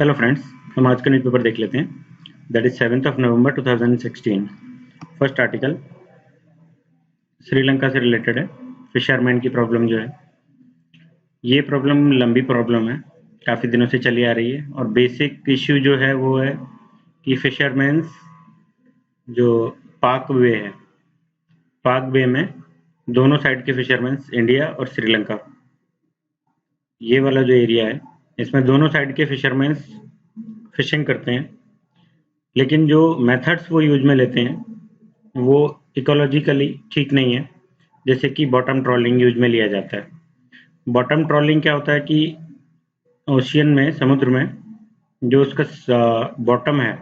Hello friends, हम आज का न्यूज़ पेपर देख लेते हैं। That is 7 November 2016। First article Sri Lanka से रिलेटेड है। फिशरमैन की प्रॉब्लम जो है, ये प्रॉब्लम लंबी प्रॉब्लम है, काफ़ी दिनों से चली आ रही है। और बेसिक इश्यू जो है वो है कि फिशरमैन्स जो पाक वे है, पाक वे में दोनों साइड के फिशरमैन्स, इंडिया और श्रीलंका, ये वाला जो एरिया है, इसमें दोनों साइड के फिशरमैन्स फिशिंग करते हैं। लेकिन जो मेथड्स वो यूज में लेते हैं वो इकोलॉजिकली ठीक नहीं है। जैसे कि बॉटम ट्रॉलिंग यूज में लिया जाता है। बॉटम ट्रॉलिंग क्या होता है कि ओशियन में, समुद्र में, जो उसका बॉटम है,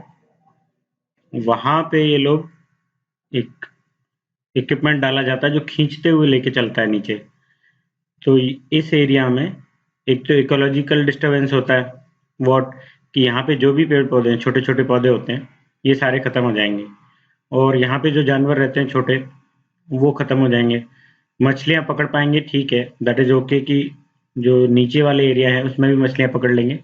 वहां पे ये लोग एक इक्विपमेंट डाला जाता है जो खींचते हुए लेके चलता है नीचे। तो इस एरिया में एक तो इकोलॉजिकल डिस्टरबेंस होता है, वॉट कि यहाँ पे जो भी पेड़ पौधे हैं, छोटे छोटे पौधे होते हैं, ये सारे खत्म हो जाएंगे। और यहाँ पे जो जानवर रहते हैं छोटे, वो खत्म हो जाएंगे। मछलियाँ पकड़ पाएंगे, ठीक है, दैट इज ओके कि जो नीचे वाले एरिया है उसमें भी मछलियाँ पकड़ लेंगे।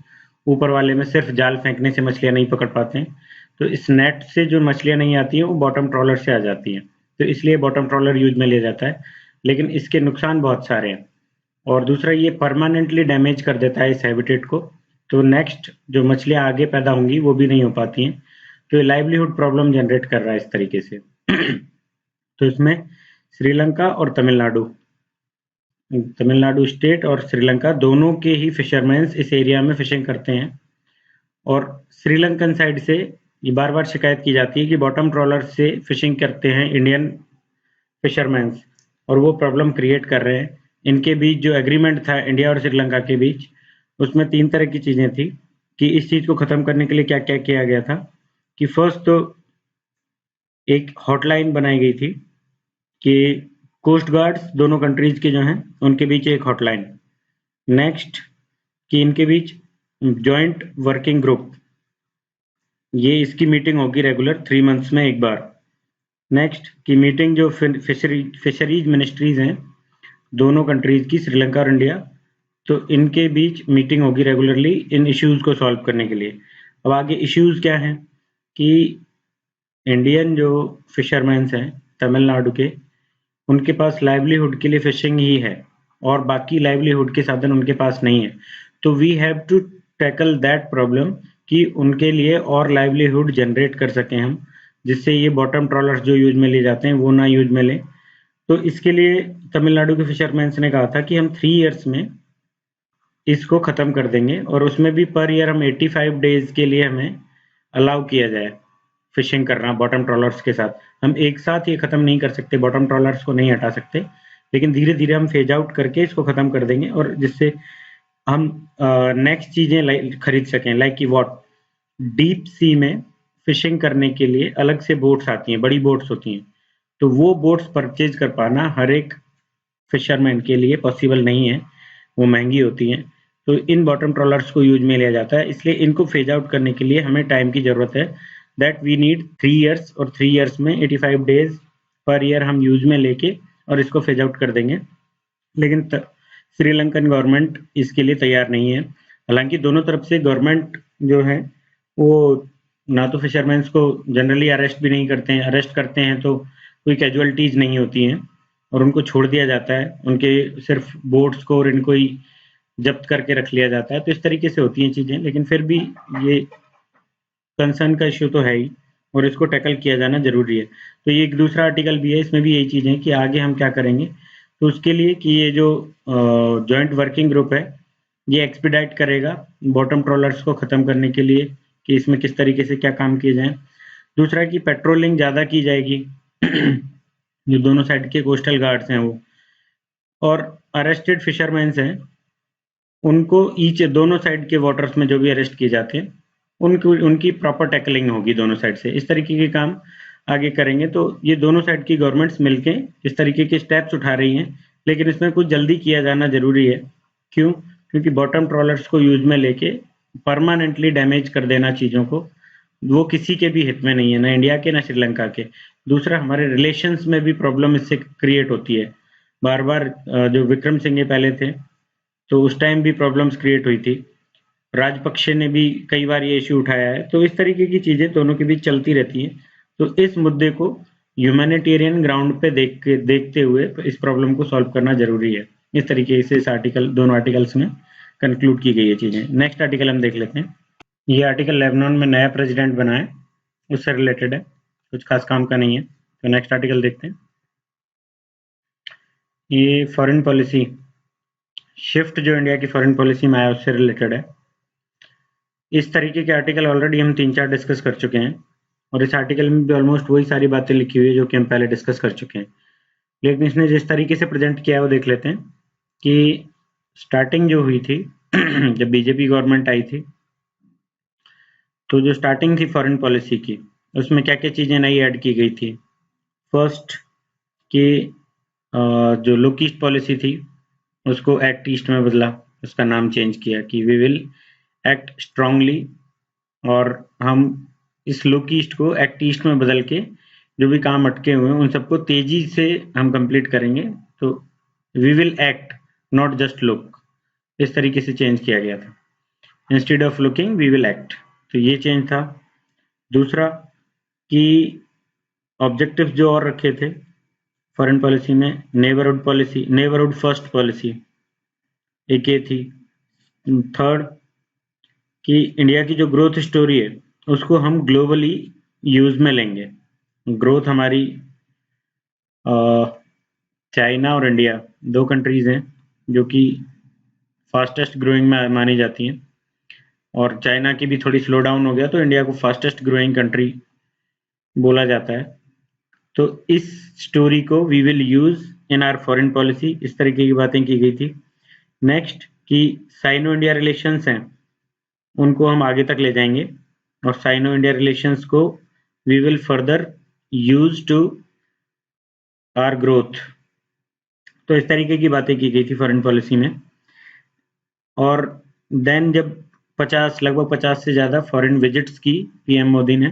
ऊपर वाले में सिर्फ जाल फेंकने से मछलियाँ नहीं पकड़ पाते हैं। तो इस नेट से जो मछलियाँ नहीं आती हैं वो बॉटम ट्रॉलर से आ जाती हैं। तो इसलिए बॉटम ट्रॉलर यूज में लिया जाता है। लेकिन इसके नुकसान बहुत सारे हैं। और दूसरा, ये परमानेंटली डैमेज कर देता है इस हैबिटेट को। तो नेक्स्ट जो मछलियाँ आगे पैदा होंगी वो भी नहीं हो पाती हैं। तो ये लाइवलीहुड प्रॉब्लम जनरेट कर रहा है इस तरीके से। तो इसमें श्रीलंका और तमिलनाडु, तमिलनाडु स्टेट और श्रीलंका दोनों के ही फिशरमैन्स इस एरिया में फिशिंग करते हैं। और श्रीलंकन साइड से ये बार बार शिकायत की जाती है कि बॉटम ट्रॉलर से फिशिंग करते हैं इंडियन फिशरमैन्स, और वो प्रॉब्लम क्रिएट कर रहे हैं। इनके बीच जो एग्रीमेंट था इंडिया और श्रीलंका के बीच, उसमें 3 तरह की चीज़ें थी कि इस चीज़ को ख़त्म करने के लिए क्या-क्या किया गया था। कि फर्स्ट तो एक हॉटलाइन बनाई गई थी कि कोस्ट गार्ड्स दोनों कंट्रीज़ के जो हैं, उनके बीच एक हॉटलाइन। नेक्स्ट कि इनके बीच जॉइंट वर्किंग ग्रुप, ये इसकी मीटिंग होगी रेगुलर 3 मंथ्स में एक बार। नेक्स्ट की मीटिंग जो फिशरीज मिनिस्ट्रीज हैं दोनों कंट्रीज की, श्रीलंका और इंडिया, तो इनके बीच मीटिंग होगी रेगुलरली इन इश्यूज को सॉल्व करने के लिए। अब आगे इश्यूज क्या हैं कि इंडियन जो फिशरमैन्स हैं तमिलनाडु के, उनके पास लाइवलीहुड के लिए फिशिंग ही है और बाकी लाइवलीहुड के साधन उनके पास नहीं है। तो we have to tackle that problem कि उनके लिए और लाइवलीहुड जनरेट कर सकें हम, जिससे ये बॉटम ट्रॉलर्स जो यूज में लिए जाते हैं वो ना यूज में लें। तो इसके लिए तमिलनाडु के फिशरमैन्स ने कहा था कि हम 3 इयर्स में इसको ख़त्म कर देंगे, और उसमें भी पर ईयर हम 85 डेज के लिए हमें अलाउ किया जाए फिशिंग करना बॉटम ट्रॉलर्स के साथ। हम एक साथ ये ख़त्म नहीं कर सकते, बॉटम ट्रॉलर्स को नहीं हटा सकते, लेकिन धीरे धीरे हम फेज आउट करके इसको ख़त्म कर देंगे, और जिससे हम नेक्स्ट चीज़ें खरीद सकें, लाइक कि वॉट, डीप सी में फिशिंग करने के लिए अलग से बोट्स आती हैं, बड़ी बोट्स होती हैं। तो वो बोट्स परचेज कर पाना हर एक फिशरमैन के लिए पॉसिबल नहीं है, वो महंगी होती हैं। तो इन बॉटम ट्रॉलर्स को यूज में लिया जाता है, इसलिए इनको फेज आउट करने के लिए हमें टाइम की ज़रूरत है। दैट वी नीड 3 इयर्स, और 3 इयर्स में 85 डेज पर ईयर हम यूज में लेके और इसको फेज आउट कर देंगे। लेकिन श्रीलंकन गवर्नमेंट इसके लिए तैयार नहीं है। हालांकि दोनों तरफ से गवर्नमेंट जो है वो ना तो फिशरमैन्स को जनरली अरेस्ट भी नहीं करते हैं, अरेस्ट करते हैं तो कोई कैजुअलिटीज नहीं होती हैं और उनको छोड़ दिया जाता है, उनके सिर्फ बोट्स को और इनको ही जब्त करके रख लिया जाता है। तो इस तरीके से होती हैं चीज़ें, लेकिन फिर भी ये कंसर्न का इश्यू तो है ही और इसको टैकल किया जाना जरूरी है। तो ये एक दूसरा आर्टिकल भी है, इसमें भी यही चीज़ है कि आगे हम क्या करेंगे। तो उसके लिए कि ये जो जॉइंट वर्किंग ग्रुप है, ये एक्सपीडाइट करेगा बॉटम ट्रॉलर्स को ख़त्म करने के लिए कि इसमें किस तरीके से क्या काम किए जाएँ। दूसरा कि पेट्रोलिंग ज़्यादा की जाएगी जो दोनों साइड के कोस्टल गार्ड्स हैं वो, और अरेस्टेड फिशरमैन्स हैं उनको ईच दोनों साइड के वाटर्स में जो भी अरेस्ट किए जाते हैं उनकी प्रॉपर टैकलिंग होगी दोनों साइड से। इस तरीके के काम आगे करेंगे। तो ये दोनों साइड की गवर्नमेंट्स मिलके इस तरीके के स्टेप्स उठा रही हैं, लेकिन इसमें कुछ जल्दी किया जाना जरूरी है। क्यों? क्योंकि बॉटम ट्रॉलर्स को यूज में लेके परमानेंटली डैमेज कर देना चीज़ों को, वो किसी के भी हित में नहीं है, ना इंडिया के ना श्रीलंका के। दूसरा, हमारे रिलेशंस में भी प्रॉब्लम इससे क्रिएट होती है। बार बार जो विक्रम सिंघे पहले थे तो उस टाइम भी प्रॉब्लम्स क्रिएट हुई थी। राजपक्षे ने भी कई बार ये इश्यू उठाया है। तो इस तरीके की चीजें दोनों के बीच चलती रहती हैं। तो इस मुद्दे को ह्यूमैनिटेरियन ग्राउंड पे देखते हुए इस प्रॉब्लम को सॉल्व करना जरूरी है। इस तरीके से इस दोनों आर्टिकल्स में कंक्लूड की गई है चीजें। नेक्स्ट आर्टिकल हम देख लेते हैं। ये आर्टिकल लेबनान में नया प्रेसिडेंट बना है, उससे रिलेटेड है, कुछ खास काम का नहीं है। तो नेक्स्ट आर्टिकल देखते हैं। ये फॉरेन पॉलिसी शिफ्ट जो इंडिया की फॉरेन पॉलिसी में आया उससे रिलेटेड है। इस तरीके के आर्टिकल ऑलरेडी हम 3-4 डिस्कस कर चुके हैं और इस आर्टिकल में भी ऑलमोस्ट वही सारी बातें लिखी हुई है जो कि हम पहले डिस्कस कर चुके हैं। लेकिन इसने जिस तरीके से प्रेजेंट किया है वो देख लेते हैं कि स्टार्टिंग जो हुई थी जब बीजेपी गवर्नमेंट आई थी, तो जो स्टार्टिंग थी फॉरेन पॉलिसी की, उसमें क्या क्या चीजें नई ऐड की गई थी। फर्स्ट कि जो लुक ईस्ट पॉलिसी थी उसको एक्ट ईस्ट में बदला, उसका नाम चेंज किया कि वी विल एक्ट स्ट्रांगली, और हम इस लुक ईस्ट को एक्ट ईस्ट में बदल के जो भी काम अटके हुए हैं उन सबको तेजी से हम कंप्लीट करेंगे। तो we will act not just look, इस तरीके से चेंज किया गया था। Instead of looking we will act, तो ये चेंज था। दूसरा कि ऑब्जेक्टिव्स जो और रखे थे फॉरेन पॉलिसी में, नेबरहुड फर्स्ट पॉलिसी एक ये थी। थर्ड कि इंडिया की जो ग्रोथ स्टोरी है उसको हम ग्लोबली यूज में लेंगे। ग्रोथ हमारी चाइना और इंडिया दो कंट्रीज हैं जो कि फास्टेस्ट ग्रोइंग में मानी जाती हैं, और चाइना की भी थोड़ी स्लो डाउन हो गया तो इंडिया को फास्टेस्ट ग्रोइंग कंट्री बोला जाता है। तो इस स्टोरी को we will use in our foreign policy, इस तरीके की बातें की गई थी। नेक्स्ट कि साइनो इंडिया रिलेशंस हैं उनको हम आगे तक ले जाएंगे, और साइनो इंडिया रिलेशंस को we will further use to our growth. तो इस तरीके की बातें की गई थी फॉरेन पॉलिसी में। और देन जब लगभग 50 से ज्यादा फॉरेन विजिट्स की पीएम मोदी ने,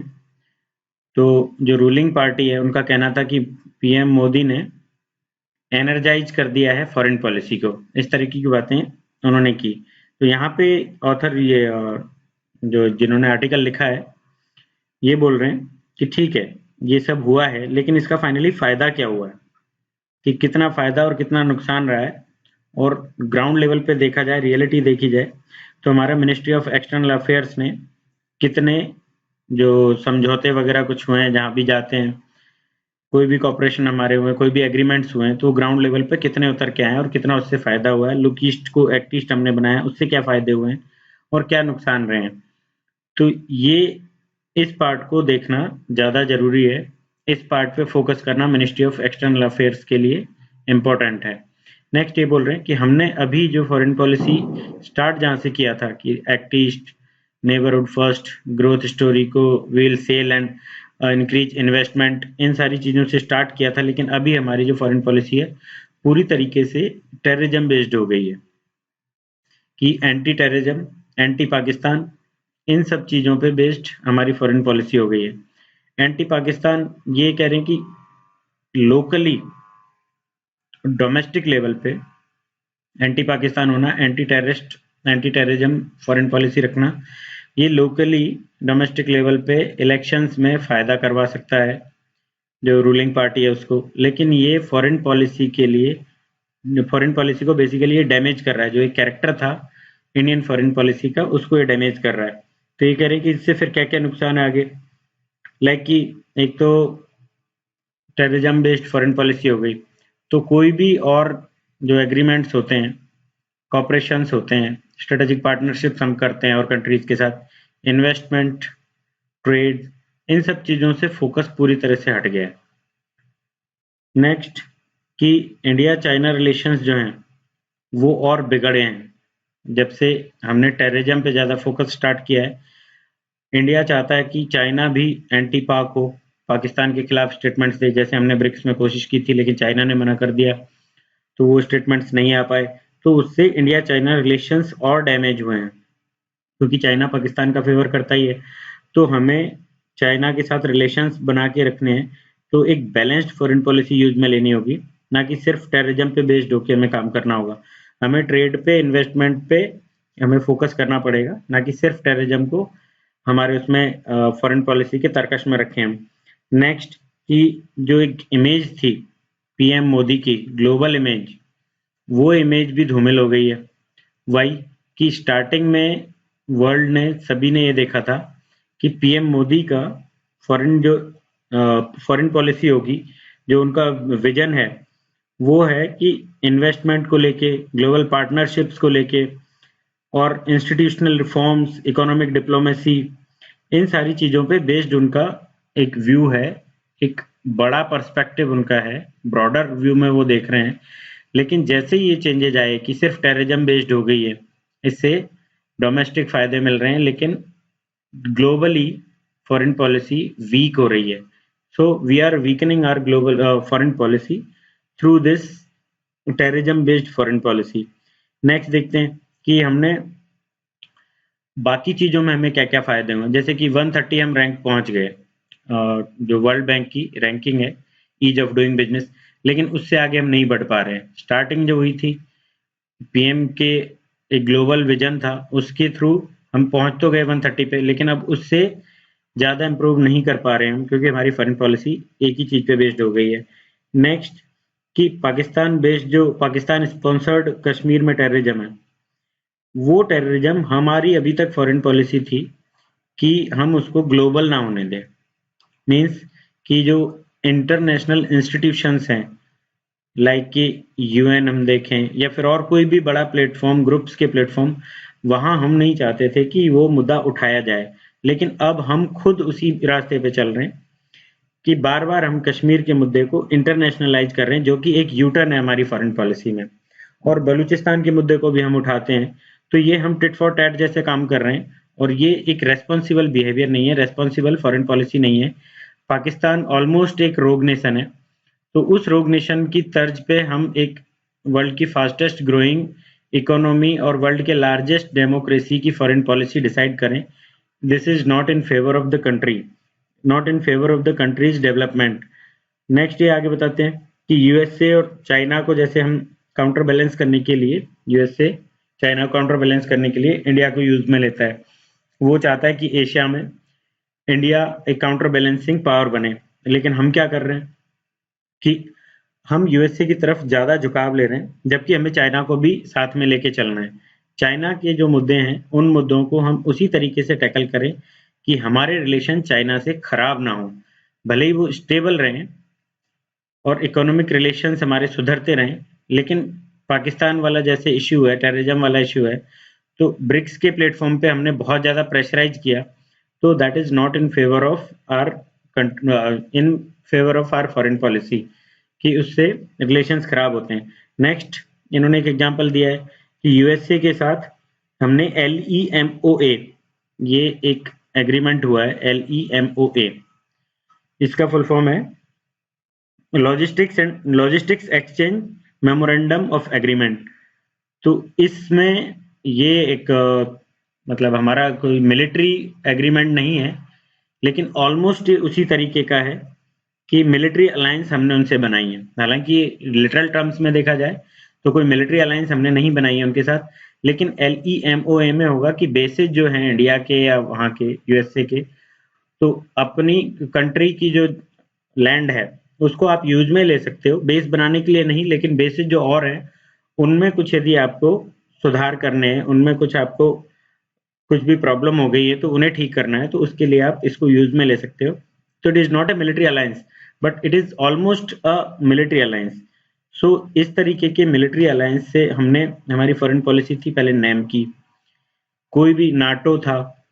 तो जो रूलिंग पार्टी है उनका कहना था कि पीएम मोदी ने एनर्जाइज कर दिया है फॉरेन पॉलिसी को। इस तरीके की बातें उन्होंने की। तो यहाँ पे ऑथर ये जो जिन्होंने आर्टिकल लिखा है ये बोल रहे हैं कि ठीक है ये सब हुआ है, लेकिन इसका फाइनली फायदा क्या हुआ है, कि कितना फायदा और कितना नुकसान रहा है। और ग्राउंड लेवल पे देखा जाए, रियलिटी देखी जाए, तो हमारा मिनिस्ट्री ऑफ एक्सटर्नल अफेयर्स ने कितने जो समझौते वगैरह कुछ हुए हैं, जहाँ भी जाते हैं कोई भी कॉपरेशन हमारे हुए, कोई भी एग्रीमेंट्स हुए हैं, तो ग्राउंड लेवल पे कितने उतर के आए हैं और कितना उससे फायदा हुआ है। लुक ईस्ट को एक्ट ईस्ट हमने बनाया, उससे क्या फायदे हुए हैं और क्या नुकसान रहे हैं। तो ये इस पार्ट को देखना ज्यादा जरूरी है। इस पार्ट पे फोकस करना मिनिस्ट्री ऑफ एक्सटर्नल अफेयर्स के लिए इम्पोर्टेंट है। नेक्स्ट ये बोल रहे हैं कि हमने अभी जो फॉरेन पॉलिसी स्टार्ट जहां से किया था कि act east, neighbourhood first, growth story को will sell and increase investment, इन सारी चीजों से स्टार्ट किया था, लेकिन अभी हमारी जो फॉरेन पॉलिसी है पूरी तरीके से टेररिज्म बेस्ड हो गई है, कि एंटी टेररिज्म, एंटी पाकिस्तान, इन सब चीजों पे बेस्ड हमारी फॉरेन पॉलिसी हो गई है। एंटी पाकिस्तान ये कह रहे हैं कि लोकली डोमेस्टिक लेवल पे एंटी पाकिस्तान होना, एंटी टेररिज्म फॉरेन पॉलिसी रखना, ये लोकली डोमेस्टिक लेवल पे इलेक्शंस में फायदा करवा सकता है जो रूलिंग पार्टी है उसको। लेकिन ये फॉरेन पॉलिसी के लिए, फॉरेन पॉलिसी को बेसिकली ये डैमेज कर रहा है। जो एक कैरेक्टर था इंडियन फॉरेन पॉलिसी का उसको ये डैमेज कर रहा है। तो ये कह रहे हैं कि इससे फिर क्या क्या नुकसान है आगे, लाइक कि एक तो टेररिज्म बेस्ड फॉरेन पॉलिसी हो गई, तो कोई भी और जो एग्रीमेंट्स होते हैं, कॉपरेशंस होते हैं, स्ट्रेटेजिक पार्टनरशिप्स हम करते हैं और कंट्रीज के साथ, इन्वेस्टमेंट, ट्रेड, इन सब चीजों से फोकस पूरी तरह से हट गया है। नेक्स्ट कि इंडिया चाइना रिलेशंस जो हैं वो और बिगड़े हैं जब से हमने टेररिज्म पे ज्यादा फोकस स्टार्ट किया है। इंडिया चाहता है कि चाइना भी एंटी पाक हो, पाकिस्तान के खिलाफ स्टेटमेंट्स दे, जैसे हमने ब्रिक्स में कोशिश की थी लेकिन चाइना ने मना कर दिया, तो वो स्टेटमेंट्स नहीं आ पाए। तो उससे इंडिया चाइना रिलेशंस और डैमेज हुए हैं, क्योंकि चाइना पाकिस्तान का फेवर करता ही है। तो हमें चाइना के साथ रिलेशंस बना के रखने हैं, तो एक बैलेंस्ड फॉरेन पॉलिसी यूज में लेनी होगी, ना कि सिर्फ टेररिज्म पे बेस्ड होकर हमें काम करना होगा। हमें ट्रेड पे, इन्वेस्टमेंट पे हमें फोकस करना पड़ेगा, ना कि सिर्फ टेररिज्म को हमारे उसमें फॉरेन पॉलिसी के तर्कश में रखें हम। नेक्स्ट कि जो एक इमेज थी पीएम मोदी की, ग्लोबल इमेज, वो इमेज भी धूमिल हो गई है। वाई? कि स्टार्टिंग में वर्ल्ड ने, सभी ने ये देखा था कि पीएम मोदी का फॉरेन पॉलिसी होगी, जो उनका विजन है वो है कि इन्वेस्टमेंट को लेके, ग्लोबल पार्टनरशिप्स को लेके और इंस्टीट्यूशनल रिफॉर्म्स, इकोनॉमिक डिप्लोमेसी, इन सारी चीज़ों पे बेस्ड उनका एक व्यू है, एक बड़ा पर्सपेक्टिव उनका है, ब्रॉडर व्यू में वो देख रहे हैं। लेकिन जैसे ही ये चेंजेज आए कि सिर्फ टेररिज्म बेस्ड हो गई है, इससे डोमेस्टिक फायदे मिल रहे हैं लेकिन ग्लोबली फॉरेन पॉलिसी वीक हो रही है। So we are weakening our global foreign policy through this terrorism based foreign policy. Next देखते हैं कि हमने बाकी चीज़ों में हमें क्या-क्या फ़ायदे हुए। जैसे कि 130 हम रैंक पहुँच गए, जो वर्ल्ड बैंक की रैंकिंग है ईज़ ऑफ डूइंग बिज़नेस, लेकिन उससे आगे हम नहीं बढ़ पा रहे हैं। स्टार्टिंग जो हुई थी, पीएम के एक ग्लोबल विज़न था, उसके थ्रू हम पहुँच तो गए 130 पे, लेकिन अब उससे ज़्यादा इम्प्रूव नहीं कर पा रहे हैं हम, क्योंकि हमारी फॉरेन पॉलिसी एक ही चीज़ पे बेस्ड हो गई है। नेक्स्ट कि पाकिस्तान बेस्ड, जो पाकिस्तान स्पॉन्सर्ड कश्मीर में टेररिज्म है, वो टेररिज्म हमारी अभी तक फॉरेन पॉलिसी थी कि हम उसको ग्लोबल ना होने दें। मीन्स कि जो इंटरनेशनल इंस्टीट्यूशंस हैं, लाइक कि यूएन हम देखें या फिर और कोई भी बड़ा प्लेटफॉर्म, ग्रुप्स के प्लेटफॉर्म, वहाँ हम नहीं चाहते थे कि वो मुद्दा उठाया जाए। लेकिन अब हम खुद उसी रास्ते पे चल रहे हैं कि बार-बार हम कश्मीर के मुद्दे को इंटरनेशनलाइज कर रहे हैं, जो कि एक यू टर्न है हमारी फॉरेन पॉलिसी में। और बलूचिस्तान के मुद्दे को भी हम उठाते हैं, तो ये हम टिट फॉर टैट जैसे काम कर रहे हैं और ये एक रेस्पॉन्सिबल बिहेवियर नहीं है, रेस्पॉन्सिबल फॉरेन पॉलिसी नहीं है। पाकिस्तान ऑलमोस्ट एक रोग नेशन है, तो उस रोग नेशन की तर्ज पे हम एक वर्ल्ड की फास्टेस्ट ग्रोइंग इकोनॉमी और वर्ल्ड के लार्जेस्ट डेमोक्रेसी की फॉरेन पॉलिसी डिसाइड करें। This is not in favour of the country, not in favour of the countries development. Next ये आगे बताते हैं कि यूएसए और चाइना को जैसे हम काउंटर बैलेंस करने के लिए, यूएसए चाइना को काउंटर बैलेंस करने के लिए इंडिया को यूज में लेता है। वो चाहता है कि एशिया में इंडिया एक काउंटर बैलेंसिंग पावर बने, लेकिन हम क्या कर रहे हैं कि हम यूएसए की तरफ ज़्यादा झुकाव ले रहे हैं, जबकि हमें चाइना को भी साथ में लेके चलना है। चाइना के जो मुद्दे हैं, उन मुद्दों को हम उसी तरीके से टैकल करें कि हमारे रिलेशन चाइना से खराब ना हो, भले ही वो स्टेबल रहें और इकोनॉमिक रिलेशंस हमारे सुधरते रहें, लेकिन पाकिस्तान वाला जैसे इश्यू है, टेररिज्म वाला इश्यू है, तो ब्रिक्स के प्लेटफॉर्म पे हमने बहुत ज़्यादा प्रेशराइज किया, तो that is not in favour of our foreign policy, कि उससे रिलेशंस खराब होते हैं। नेक्स्ट इन्होंने एक एग्जांपल दिया है कि यूएसए के साथ हमने LEMOA, ये एक एग्रीमेंट हुआ है LEMOA, इसका फुल फॉर्म है logistics exchange memorandum of agreement. तो इसमें ये एक मतलब हमारा कोई मिलिट्री एग्रीमेंट नहीं है, लेकिन ऑलमोस्ट उसी तरीके का है कि मिलिट्री अलायंस हमने उनसे बनाई है। हालांकि लिटरल टर्म्स में देखा जाए तो कोई मिलिट्री अलायंस हमने नहीं बनाई है उनके साथ, लेकिन LEMOA में होगा कि बेसिस जो हैं इंडिया के या वहाँ के यूएसए के, तो अपनी कंट्री की जो लैंड है उसको आप यूज में ले सकते हो, बेस बनाने के लिए नहीं, लेकिन बेसिस जो और हैं उनमें कुछ यदि आपको सुधार करने हैं, उनमें कुछ आपको कुछ भी प्रॉब्लम हो गई है तो उन्हें ठीक करना है, तो उसके लिए आप इसको यूज में ले सकते हो। तो it is not a military alliance, but it is almost a military alliance. So इस तरीके के मिलिट्री अलायंस से हमने, हमारी फॉरेन पॉलिसी थी पहले नैम की, कोई भी नाटो था,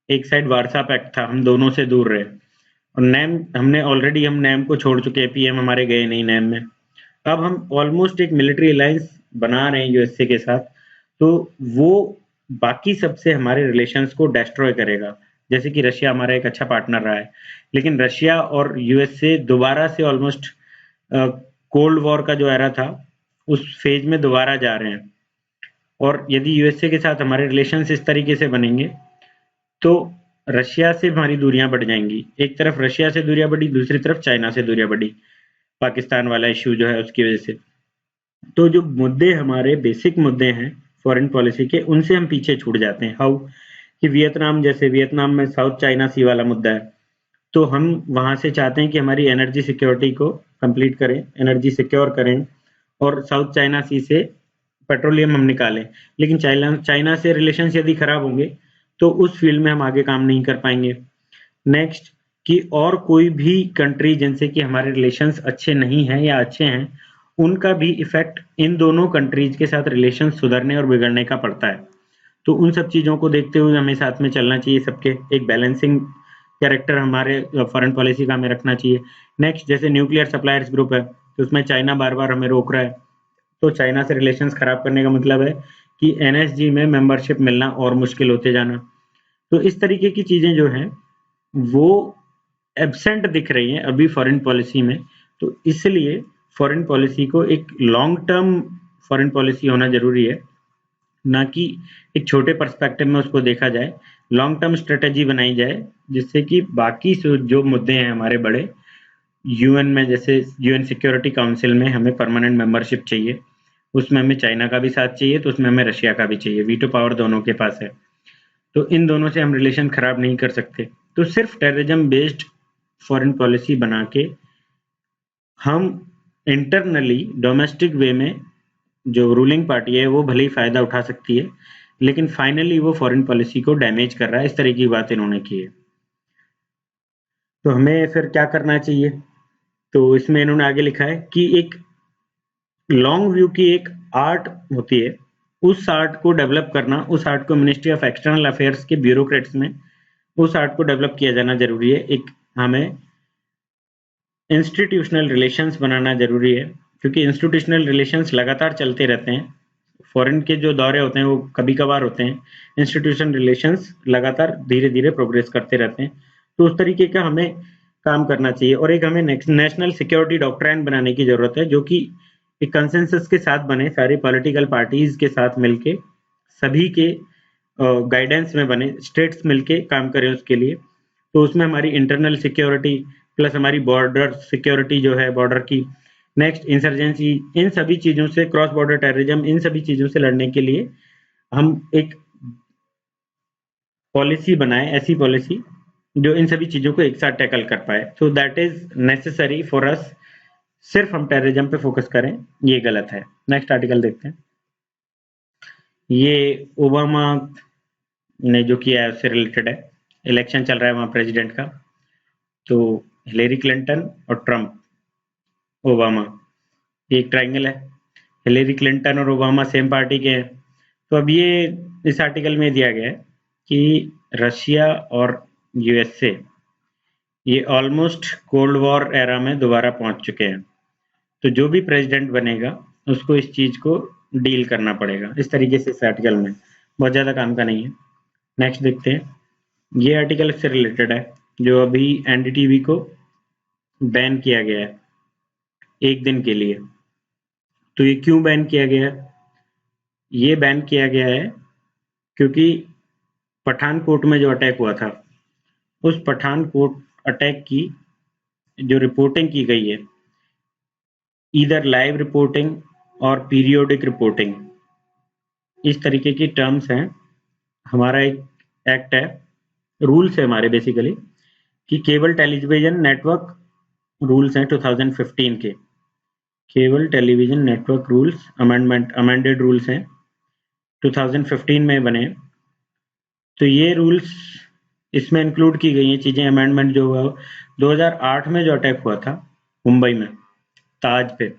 एक साइड वारसा पैक्ट था, हम दोनों से दूर रहे, और नैम हमने ऑलरेडी, हम नैम को छोड़ चुके हैं, पीएम हमारे गए नहीं नैम में। अब हम ऑलमोस्ट एक मिलिट्री अलायंस बना रहे हैं यूएसए के साथ, तो वो बाकी सबसे हमारे रिलेशंस को डिस्ट्रॉय करेगा। जैसे कि रशिया हमारा एक अच्छा पार्टनर रहा है, लेकिन रशिया और यूएसए दोबारा से ऑलमोस्ट कोल्ड वॉर का जो एरा था उस फेज में दोबारा जा रहे हैं, और यदि यूएसए के साथ हमारे रिलेशंस इस तरीके से बनेंगे तो रशिया से हमारी दूरियां बढ़ जाएंगी। एक तरफ रशिया से दूरियां बढ़ी, दूसरी तरफ चाइना से दूरियां बढ़ी, पाकिस्तान वाला इश्यू जो है उसकी वजह से। तो जो मुद्दे हमारे बेसिक मुद्दे हैं फॉरेन पॉलिसी के, उनसे हम पीछे छूट जाते हैं। हाउ कि वियतनाम, जैसे वियतनाम में साउथ चाइना सी वाला मुद्दा है, तो हम वहां से चाहते हैं कि हमारी एनर्जी सिक्योरिटी को कंप्लीट करें, एनर्जी सिक्योर करें और साउथ चाइना सी से पेट्रोलियम हम निकालें, लेकिन चाइना से रिलेशंस यदि खराब होंगे तो उस फील्ड में हम आगे काम नहीं कर पाएंगे। नेक्स्ट कि और कोई भी कंट्री जिनसे कि हमारे रिलेशंस अच्छे नहीं हैं या अच्छे हैं, उनका भी इफेक्ट इन दोनों कंट्रीज के साथ रिलेशन सुधरने और बिगड़ने का पड़ता है। तो उन सब चीज़ों को देखते हुए हमें साथ में चलना चाहिए, सबके एक बैलेंसिंग कैरेक्टर हमारे फॉरेन पॉलिसी का हमें रखना चाहिए। नेक्स्ट, जैसे न्यूक्लियर सप्लायर्स ग्रुप है, तो उसमें चाइना बार बार हमें रोक रहा है, तो चाइना से रिलेशंस खराब करने का मतलब है कि एनएसजी में मेंबरशिप मिलना और मुश्किल होते जाना। तो इस तरीके की चीज़ें जो हैं वो एब्सेंट दिख रही हैं अभी फॉरेन पॉलिसी में। तो इसलिए फॉरेन पॉलिसी को एक लॉन्ग टर्म फॉरेन पॉलिसी होना जरूरी है, ना कि एक छोटे पर्सपेक्टिव में उसको देखा जाए। लॉन्ग टर्म स्ट्रेटेजी बनाई जाए जिससे कि बाकी जो मुद्दे हैं हमारे बड़े यूएन में, जैसे यूएन सिक्योरिटी काउंसिल में हमें परमानेंट मेंबरशिप चाहिए, उसमें हमें चाइना का भी साथ चाहिए, तो उसमें हमें रशिया का भी चाहिए, वीटो पावर दोनों के पास है, तो इन दोनों से हम रिलेशन खराब नहीं कर सकते। तो सिर्फ टेररिज्म बेस्ड फॉरेन पॉलिसी बना के हम इंटरनली डोमेस्टिक वे में जो रूलिंग पार्टी है वो भले ही फायदा उठा सकती है, लेकिन फाइनली वो फॉरेन पॉलिसी को डैमेज कर रहा है। इस तरह की बात इन्होंने की है। तो हमें फिर क्या करना चाहिए? तो इसमें इन्होंने आगे लिखा है कि एक लॉन्ग व्यू की एक आर्ट होती है, उस आर्ट को डेवलप करना, उस आर्ट को मिनिस्ट्री ऑफ एक्सटर्नल अफेयर्स के ब्यूरोक्रेट्स में उस आर्ट को डेवलप किया जाना जरूरी है। एक हमें इंस्टीट्यूशनल रिलेशंस बनाना जरूरी है, क्योंकि इंस्टीट्यूशनल रिलेशंस लगातार चलते रहते हैं। फॉरेन के जो दौरे होते हैं वो कभी कभार होते हैं, इंस्टीट्यूशन रिलेशंस लगातार धीरे धीरे प्रोग्रेस करते रहते हैं। तो उस तरीके का हमें काम करना चाहिए। और एक हमें नेशनल सिक्योरिटी डॉक्ट्राइन बनाने की जरूरत है, जो कि एक कंसेंसस के साथ बने, सारी पॉलिटिकल पार्टीज के साथ मिलके, सभी के गाइडेंस में बने, स्टेट्स मिलके काम करें उसके लिए। तो उसमें हमारी इंटरनल सिक्योरिटी प्लस हमारी बॉर्डर सिक्योरिटी जो है, बॉर्डर की, नेक्स्ट इंसर्जेंसी, इन सभी चीजों से, क्रॉस बॉर्डर टेररिज्म, इन सभी चीजों से लड़ने के लिए हम एक पॉलिसी बनाए, ऐसी पॉलिसी जो इन सभी चीजों को एक साथ टैकल कर पाए। So that is necessary for us. सिर्फ हम टेररिज्म पे फोकस करें, ये गलत है। नेक्स्ट आर्टिकल देखते हैं। ये ओबामा ने जो किया है उससे रिलेटेड है। इलेक्शन चल रहा है वहां प्रेसिडेंट का, तो हिलेरी क्लिंटन और ट्रंप, ओबामा, एक ट्रायंगल है। हिलेरी क्लिंटन और ओबामा सेम पार्टी के हैं। तो अब ये इस आर्टिकल में दिया गया है कि रशिया और यूएसए ये ऑलमोस्ट कोल्ड वॉर एरा में दोबारा पहुंच चुके हैं। तो जो भी प्रेसिडेंट बनेगा उसको इस चीज को डील करना पड़ेगा। इस तरीके से इस आर्टिकल में बहुत ज्यादा काम का नहीं है। नेक्स्ट देखते हैं। ये आर्टिकल इससे रिलेटेड है, जो अभी एनडीटीवी को बैन किया गया है एक दिन के लिए। तो ये क्यों बैन किया गया है? ये बैन किया गया है क्योंकि पठानकोट में जो अटैक हुआ था, उस पठानकोट अटैक की जो रिपोर्टिंग की गई है, ईदर लाइव रिपोर्टिंग और पीरियोडिक रिपोर्टिंग, इस तरीके की टर्म्स हैं। हमारा एक एक्ट है, रूल्स है हमारे बेसिकली, कि केबल टेलीविजन नेटवर्क रूल्स हैं 2015 के, cable television network rules amended rules हैं 2015 में बने। तो ये रूल्स इसमें इंक्लूड की गई हैं चीजें। अमेंडमेंट जो हुआ 2008 में जो अटैक हुआ था मुंबई में ताज पे,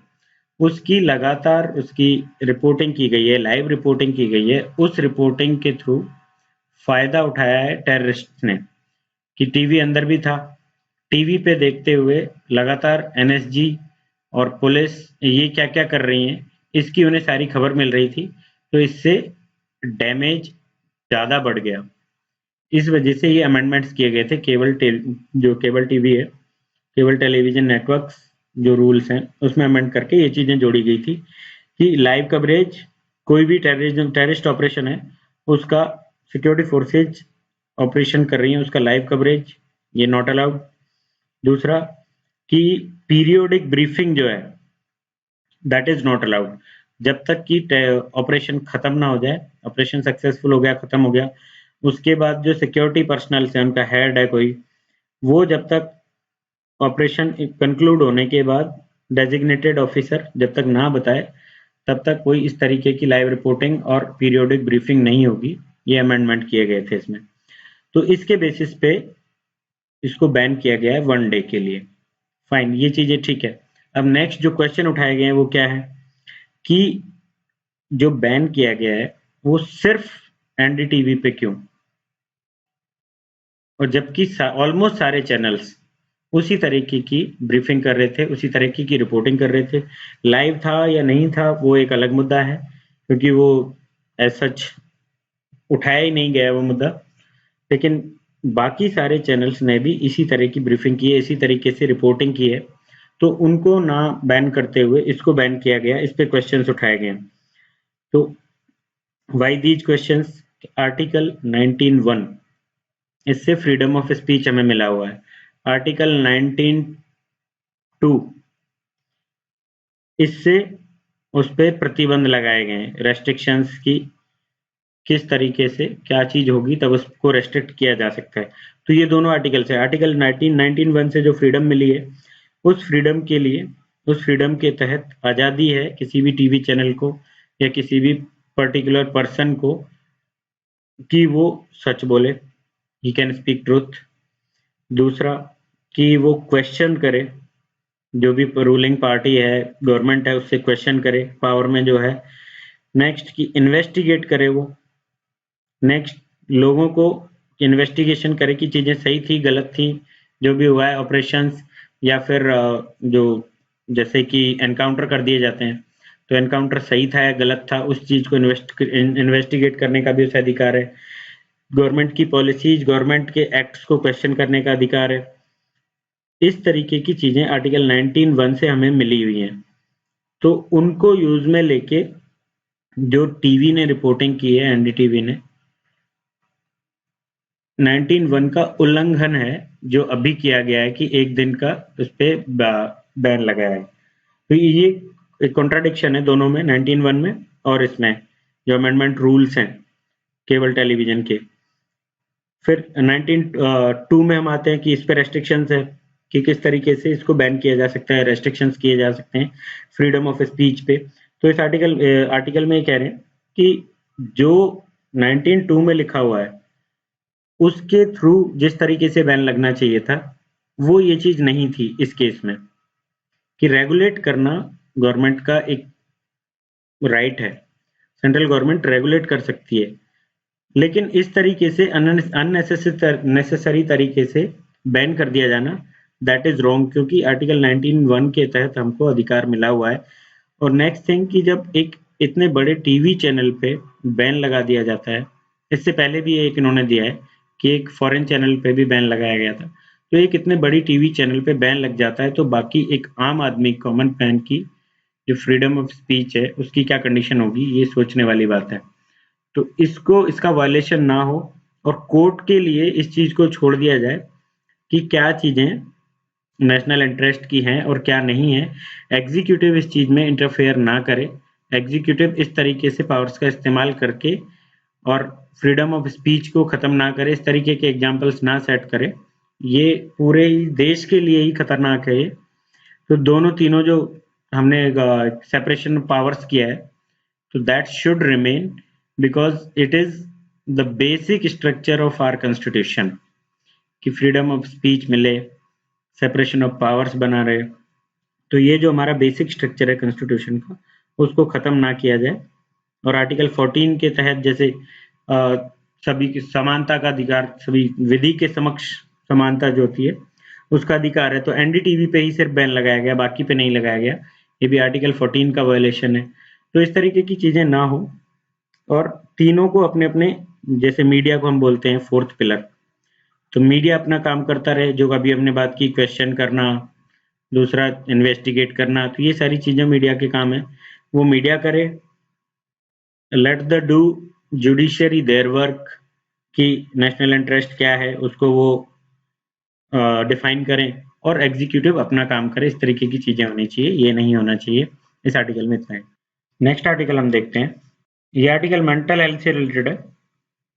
उसकी लगातार उसकी रिपोर्टिंग की गई है, लाइव रिपोर्टिंग की गई है। उस रिपोर्टिंग के थ्रू फायदा उठाया है टेररिस्ट ने, कि टीवी अंदर भी था, टीवी पे देखते हुए लगातार एनएसजी और पुलिस ये क्या क्या कर रही हैं, इसकी उन्हें सारी खबर मिल रही थी। तो इससे डैमेज ज्यादा बढ़ गया। इस वजह से ये अमेंडमेंट्स किए गए थे। जो केबल टीवी है, केबल टेलीविजन नेटवर्क्स जो रूल्स हैं उसमें अमेंड करके ये चीजें जोड़ी गई थी कि लाइव कवरेज, कोई भी टेररिस्ट ऑपरेशन है उसका, सिक्योरिटी फोर्सेज ऑपरेशन कर रही है उसका लाइव कवरेज, ये नॉट अलाउड। दूसरा कि पीरियोडिक ब्रीफिंग जो है दैट इज नॉट अलाउड। जब तक कि ऑपरेशन खत्म ना हो जाए, ऑपरेशन सक्सेसफुल हो गया, खत्म हो गया, उसके बाद जो सिक्योरिटी पर्सनल है, उनका हेड है कोई, वो जब तक ऑपरेशन कंक्लूड होने के बाद डेजिग्नेटेड ऑफिसर जब तक ना बताए, तब तक कोई इस तरीके की लाइव रिपोर्टिंग और पीरियोडिक ब्रीफिंग नहीं होगी। ये अमेंडमेंट किए गए थे इसमें। तो इसके बेसिस पे इसको बैन किया गया है 1 डे के लिए। फाइन, ये चीजें ठीक है। अब नेक्स्ट जो क्वेश्चन उठाए गए हैं वो क्या है कि जो बैन किया गया है वो सिर्फ एनडीटीवी पे क्यों, और जबकि ऑलमोस्ट सारे चैनल्स उसी तरीके की ब्रीफिंग कर रहे थे, उसी तरीके की रिपोर्टिंग कर रहे थे। लाइव था या नहीं था वो एक अलग मुद्दा है, क्योंकि वो एज सच उठाया ही नहीं गया वो मुद्दा। लेकिन बाकी सारे चैनल्स ने भी इसी तरह की ब्रीफिंग की है, इसी तरीके से रिपोर्टिंग की है, तो उनको ना बैन करते हुए इसको बैन किया गया। इस पे क्वेश्चंस उठाए गए। तो वाई दीज क्वेश्चंस, आर्टिकल 19(1) इससे फ्रीडम ऑफ स्पीच हमें मिला हुआ है। आर्टिकल 19(2) इससे उस पे प्रतिबंध लगाए गए हैं, रेस्ट्रिक्शंस की किस तरीके से क्या चीज होगी तब उसको रेस्ट्रिक्ट किया जा सकता है। तो ये दोनों आर्टिकल से, आर्टिकल 19(1) से जो फ्रीडम मिली है, उस फ्रीडम के लिए, उस फ्रीडम के तहत आजादी है किसी भी टीवी चैनल को या किसी भी पर्टिकुलर पर्सन को कि वो सच बोले, ही कैन स्पीक ट्रूथ। दूसरा कि वो क्वेश्चन करे, जो भी रूलिंग पार्टी है, गवर्नमेंट है, उससे क्वेश्चन करे, पावर में जो है। नेक्स्ट कि इन्वेस्टिगेट करे वो, नेक्स्ट लोगों को इन्वेस्टिगेशन करे कि चीजें सही थी, गलत थी, जो भी हुआ है ऑपरेशंस, या फिर जो जैसे कि एनकाउंटर कर दिए जाते हैं, तो एनकाउंटर सही था या गलत था, उस चीज को इन्वेस्टिगेट करने का भी उसे अधिकार है। गवर्नमेंट की पॉलिसीज, गवर्नमेंट के एक्ट्स को क्वेश्चन करने का अधिकार है। इस तरीके की चीजें आर्टिकल 19(1) से हमें मिली हुई हैं। तो उनको यूज में लेके जो टीवी ने रिपोर्टिंग की है, एनडीटीवी ने, 19(1) का उल्लंघन है जो अभी किया गया है कि एक दिन का उस पे बैन लगाया है। तो ये एक कॉन्ट्राडिक्शन है दोनों में, 19(1) में और इसमें जो अमेंडमेंट रूल्स हैं केबल टेलीविजन के। फिर 19(2) में हम आते हैं कि इस पे रेस्ट्रिक्शंस है कि किस तरीके से इसको बैन किया जा सकता है, रेस्ट्रिक्शंस किए जा सकते हैं फ्रीडम ऑफ स्पीच पे। तो इस आर्टिकल में ये कह रहे हैं कि जो 19(2) में लिखा हुआ है उसके थ्रू जिस तरीके से बैन लगना चाहिए था, वो ये चीज नहीं थी इस केस में, कि रेगुलेट करना गवर्नमेंट का एक राइट है, सेंट्रल गवर्नमेंट रेगुलेट कर सकती है। लेकिन इस तरीके से अननेसेसरी तरीके से बैन कर दिया जाना, दैट इज रॉन्ग, क्योंकि आर्टिकल 19(1) के तहत हमको अधिकार मिला हुआ है। और नेक्स्ट थिंग कि जब एक इतने बड़े टीवी चैनल पे बैन लगा दिया जाता है, इससे पहले भी एक इन्होंने दिया है कि एक फॉरेन चैनल पे भी बैन लगाया गया था, तो एक इतने बड़ी टीवी चैनल पे बैन लग जाता है, तो बाकी एक आम आदमी, कॉमन मैन की जो फ्रीडम ऑफ स्पीच है उसकी क्या कंडीशन होगी, ये सोचने वाली बात है। तो इसको, इसका वायलेशन ना हो और कोर्ट के लिए इस चीज को छोड़ दिया जाए कि क्या चीजें नेशनल इंटरेस्ट की हैं और क्या नहीं है। एग्जीक्यूटिव इस चीज में इंटरफेयर ना करे, एग्जीक्यूटिव इस तरीके से पावर्स का इस्तेमाल करके और फ्रीडम ऑफ स्पीच को खत्म ना करे, इस तरीके के एग्जाम्पल्स ना सेट करे। ये पूरे ही देश के लिए ही खतरनाक है ये। तो दोनों तीनों जो हमने सेपरेशन ऑफ पावर्स किया है, तो that should remain, because it is the basic structure of our constitution कि फ्रीडम ऑफ स्पीच मिले, सेपरेशन ऑफ पावर्स बना रहे। तो ये जो हमारा बेसिक स्ट्रक्चर है कॉन्स्टिट्यूशन का, उसको खत्म ना किया जाए। और आर्टिकल 14 के तहत जैसे सभी की समानता का अधिकार, सभी विधि के समक्ष समानता जो होती है उसका अधिकार है, तो एनडीटीवी पे ही सिर्फ बैन लगाया गया, बाकी पे नहीं लगाया गया। ये भी आर्टिकल 14 का वायलेशन है। तो इस तरीके की चीजें ना हो, और तीनों को अपने अपने, जैसे मीडिया को हम बोलते हैं फोर्थ पिलर, तो मीडिया अपना काम करता रहे, जो अभी हमने बात की, क्वेश्चन करना, दूसरा इन्वेस्टिगेट करना, तो ये सारी चीजें मीडिया के काम है, वो मीडिया करे। Let the do judiciary their work कि नेशनल इंटरेस्ट क्या है उसको वो डिफाइन करें, और एग्जीक्यूटिव अपना काम करे। इस तरीके की चीजें होनी चाहिए, ये नहीं होना चाहिए। इस आर्टिकल में इतना है। नेक्स्ट आर्टिकल हम देखते हैं। ये आर्टिकल मेंटल हेल्थ से रिलेटेड है।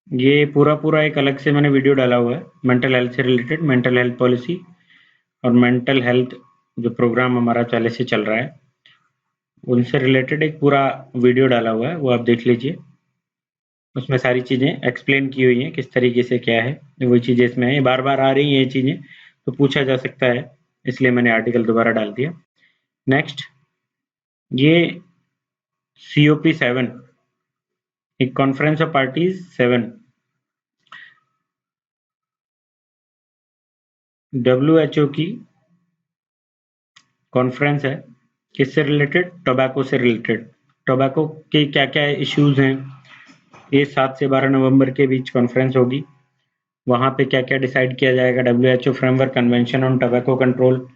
ये पूरा एक अलग से मैंने वीडियो डाला हुआ है मेंटल हेल्थ से रिलेटेड, मेंटल हेल्थ पॉलिसी और मेंटल हेल्थ जो प्रोग्राम हमारा पहले से चल रहा है उनसे रिलेटेड एक पूरा वीडियो डाला हुआ है, वो आप देख लीजिए। उसमें सारी चीज़ें एक्सप्लेन की हुई हैं किस तरीके से क्या है, वही चीज़ें इसमें हैं। बार बार आ रही हैं ये चीज़ें, तो पूछा जा सकता है, इसलिए मैंने आर्टिकल दोबारा डाल दिया। नेक्स्ट, ये COP7 एक कॉन्फ्रेंस ऑफ पार्टीज 7 WHO की कॉन्फ्रेंस है। किससे रिलेटेड? टोबैको से रिलेटेड। टोबैको के क्या क्या इश्यूज हैं, ये 7 से 12 नवंबर के बीच कॉन्फ्रेंस होगी। वहाँ पे क्या क्या डिसाइड किया जाएगा, WHO framework convention on tobacco control.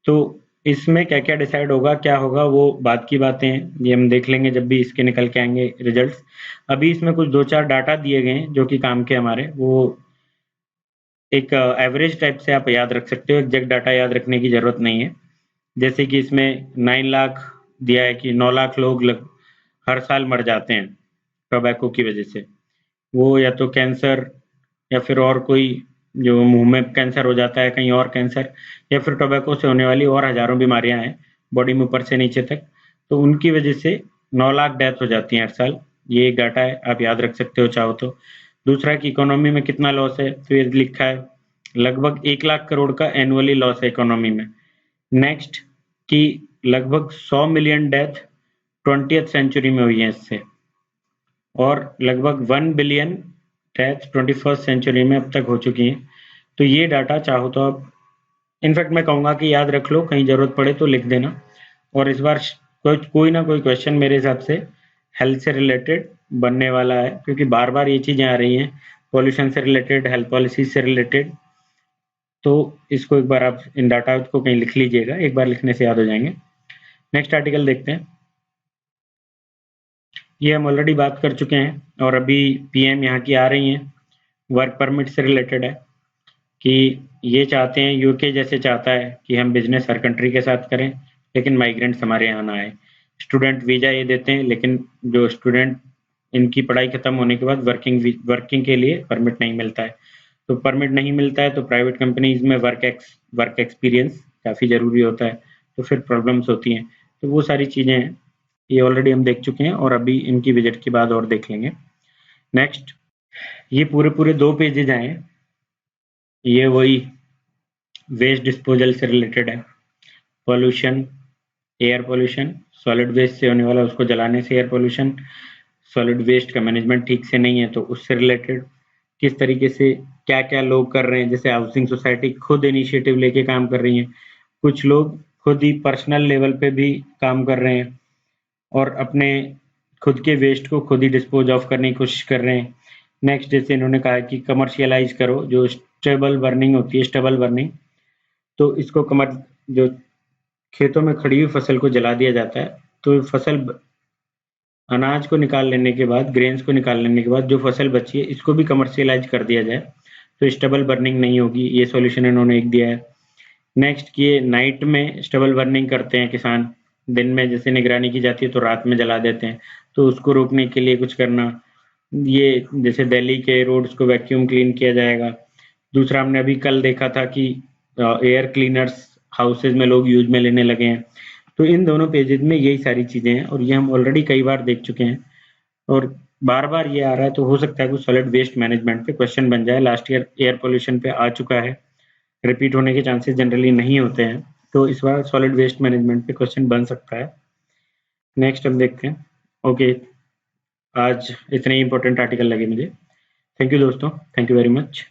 तो इसमें क्या क्या डिसाइड होगा, क्या होगा, वो बाद की बातें हैं, ये हम देख लेंगे जब भी इसके निकल के आएंगे रिजल्ट्स। अभी इसमें कुछ 2-4 डाटा दिए गए हैं जो कि काम के हमारे, वो एक एवरेज टाइप से आप याद रख सकते हो, एग्जैक्ट डाटा याद रखने की जरूरत नहीं है। जैसे कि इसमें 9 लाख दिया है कि 9 लाख लोग हर साल मर जाते हैं टोबैको की वजह से। वो या तो कैंसर या फिर और कोई, जो मुंह में कैंसर हो जाता है, कहीं और कैंसर, या फिर टोबैको से होने वाली और हजारों बीमारियां हैं बॉडी में ऊपर से नीचे तक, तो उनकी वजह से 9 लाख डेथ हो जाती हैं हर साल। ये एक डाटा है, आप याद रख सकते हो चाहो तो। दूसरा कि इकोनॉमी में कितना लॉस है, तो ये लिखा है लगभग 1 लाख करोड़ का एनुअली लॉस है इकोनॉमी में। नेक्स्ट कि लगभग 100 मिलियन डेथ 20th सेंचुरी में हुई है इससे, और लगभग 1 बिलियन डेथ 21st सेंचुरी में अब तक हो चुकी हैं। तो ये डाटा चाहो तो आप, इनफैक्ट मैं कहूँगा कि याद रख लो, कहीं जरूरत पड़े तो लिख देना। और इस बार कोई ना कोई क्वेश्चन मेरे हिसाब से हेल्थ से रिलेटेड बनने वाला है, क्योंकि बार बार ये चीज़ें आ रही हैं, पॉल्यूशन से रिलेटेड, हेल्थ पॉलिसी से रिलेटेड। तो इसको एक बार आप इन डाटा को कहीं लिख लीजिएगा, एक बार लिखने से याद हो जाएंगे। नेक्स्ट आर्टिकल देखते हैं। ये हम ऑलरेडी बात कर चुके हैं और अभी PM यहाँ की आ रही हैं, वर्क परमिट से रिलेटेड है कि ये चाहते हैं, यूके जैसे चाहता है कि हम बिजनेस हर कंट्री के साथ करें लेकिन माइग्रेंट्स हमारे यहाँ ना आए। स्टूडेंट वीजा ये देते हैं, लेकिन जो स्टूडेंट इनकी पढ़ाई खत्म होने के बाद वर्किंग के लिए परमिट नहीं मिलता है। तो परमिट नहीं मिलता है तो प्राइवेट कंपनीज में वर्क एक्सपीरियंस काफ़ी ज़रूरी होता है, तो फिर प्रॉब्लम्स होती हैं। तो वो सारी चीज़ें हैं, ये ऑलरेडी हम देख चुके हैं और अभी इनकी विजिट के बाद और देख लेंगे। नेक्स्ट, ये पूरे 2 पेजेज आए हैं, ये वही वेस्ट डिस्पोजल से रिलेटेड है। Pollution, air pollution, solid waste से होने वाला, उसको जलाने से एयर पॉल्यूशन, सॉलिड वेस्ट का मैनेजमेंट ठीक से नहीं है तो उससे रिलेटेड, किस तरीके से क्या क्या लोग कर रहे हैं, जैसे हाउसिंग सोसाइटी खुद इनिशिएटिव लेके काम कर रही हैं, कुछ लोग खुद ही पर्सनल लेवल पे भी काम कर रहे हैं और अपने खुद के वेस्ट को खुद ही डिस्पोज ऑफ करने की कोशिश कर रहे हैं। नेक्स्ट, जैसे इन्होंने कहा कि कमर्शियलाइज करो, जो स्टेबल बर्निंग होती है, स्टेबल बर्निंग, तो इसको जो खेतों में खड़ी हुई फसल को जला दिया जाता है, तो अनाज को निकाल लेने के बाद, ग्रेन्स को निकाल लेने के बाद जो फसल बची है, इसको भी कमर्शियलाइज कर दिया जाए तो स्टेबल बर्निंग नहीं होगी। ये सॉल्यूशन इन्होंने एक दिया है। नेक्स्ट, ये नाइट में स्टेबल बर्निंग करते हैं किसान, दिन में जैसे निगरानी की जाती है तो रात में जला देते हैं, तो उसको रोकने के लिए कुछ करना। ये जैसे दिल्ली के रोड्स को वैक्यूम क्लीन किया जाएगा। दूसरा, हमने अभी कल देखा था कि एयर क्लीनर्स हाउसेज में लोग यूज में लेने लगे हैं। तो इन दोनों पेजेज में यही सारी चीजें हैं और ये हम ऑलरेडी कई बार देख चुके हैं और बार बार ये आ रहा है, तो हो सकता है कि सॉलिड वेस्ट मैनेजमेंट पे क्वेश्चन बन जाए। लास्ट ईयर एयर पोल्यूशन पे आ चुका है, रिपीट होने के चांसेस जनरली नहीं होते हैं, तो इस बार सॉलिड वेस्ट मैनेजमेंट पे क्वेश्चन बन सकता है। नेक्स्ट हम देखते हैं। ओके, आज इतने ही इंपॉर्टेंट आर्टिकल लगे मुझे। थैंक यू दोस्तों, थैंक यू वेरी मच।